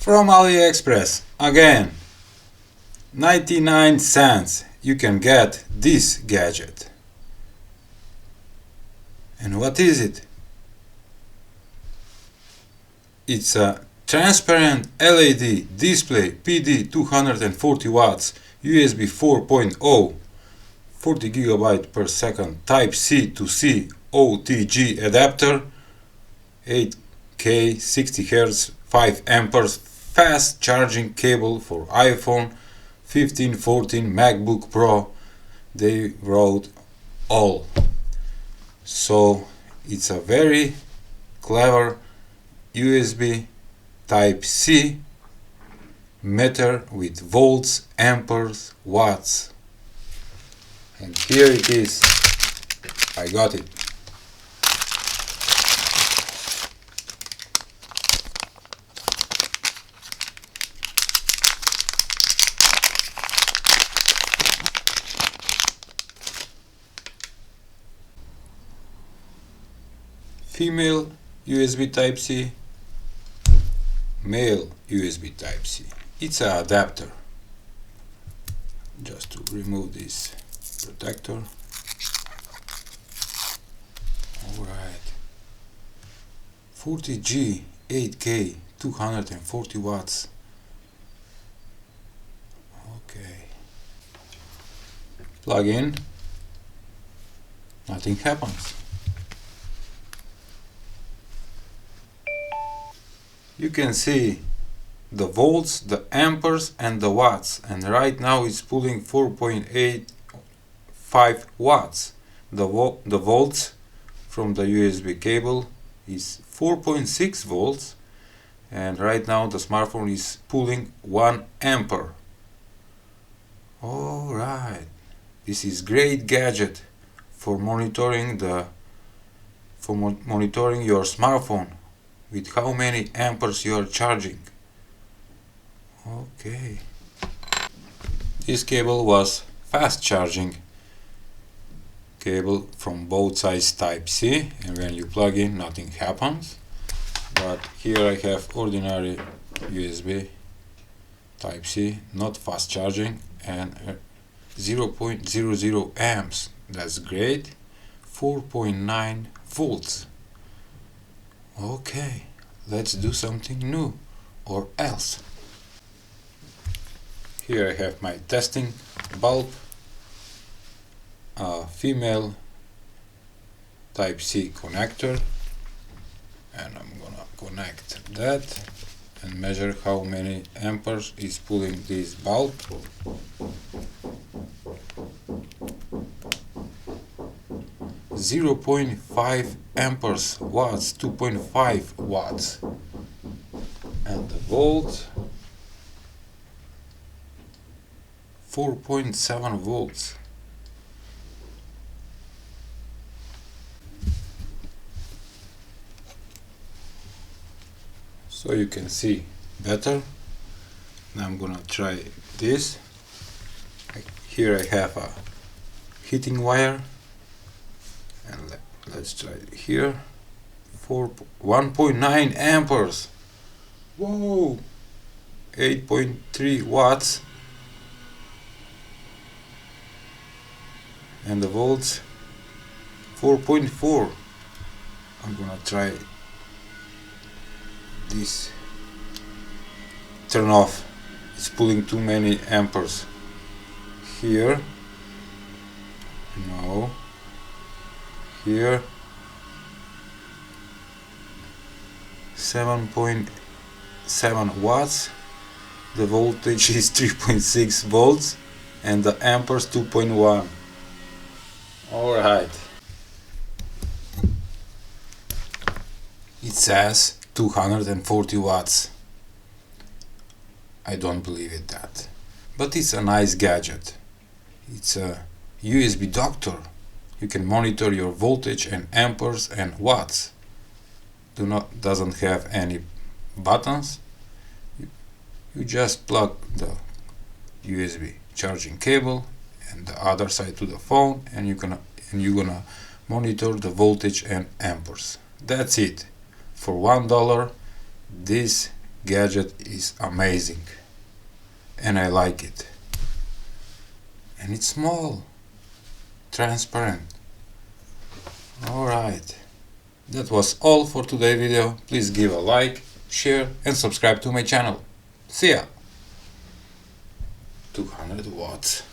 From Aliexpress, again, 99 cents you can get this gadget. And what is it? It's a transparent LED display PD 240 watts USB 4.0 40 GB per second Type C to C OTG adapter 8K 60 Hz 5 amperes fast charging cable for iPhone 15, 14, MacBook Pro. They wrote all. So it's a very clever USB Type C meter with volts, amperes, watts. And here it is. I got it. Female USB Type C, male USB Type C. It's an adapter. Just to remove this protector. Alright. 40G 8K 240 watts. Okay. Plug in. Nothing happens. You can see the volts, the amperes and the watts, and right now it's pulling 4.85 watts. The volts from the USB cable is 4.6 volts, and right now the smartphone is pulling 1 ampere. Alright, this is great gadget for monitoring your smartphone with how many amperes you are charging. Okay. This cable was fast charging cable from both sides Type C, and when you plug in nothing happens. But here I have ordinary USB Type C, not fast charging, and 0.00 amps. That's great. 4.9 volts. Okay, let's do something new or else. Here I have my testing bulb, a female Type C connector, and I'm gonna connect that and measure how many amperes is pulling this bulb. .5 amperes watts, 2.5 watts, and the volt 4.7 volts. So you can see better. Now I'm gonna try this. Here I have a heating wire, and let's try it here. 1.9 amperes. Whoa! 8.3 watts. And the volts 4.4. I'm gonna try this. Turn off. It's pulling too many amperes. Here. No. Here 7.7 watts, the voltage is 3.6 volts, and the amperes 2.1. Alright, it says 240 watts. I don't believe it that, but it's a nice gadget. It's a USB doctor. You can monitor your voltage and amperes and watts. Doesn't have any buttons. You just plug the USB charging cable and the other side to the phone, and you're gonna monitor the voltage and amperes. That's it. For $1, this gadget is amazing and I like it. And it's small, transparent. Alright, that was all for today's video. Please give a like, share and subscribe to my channel. See ya! 200 watts.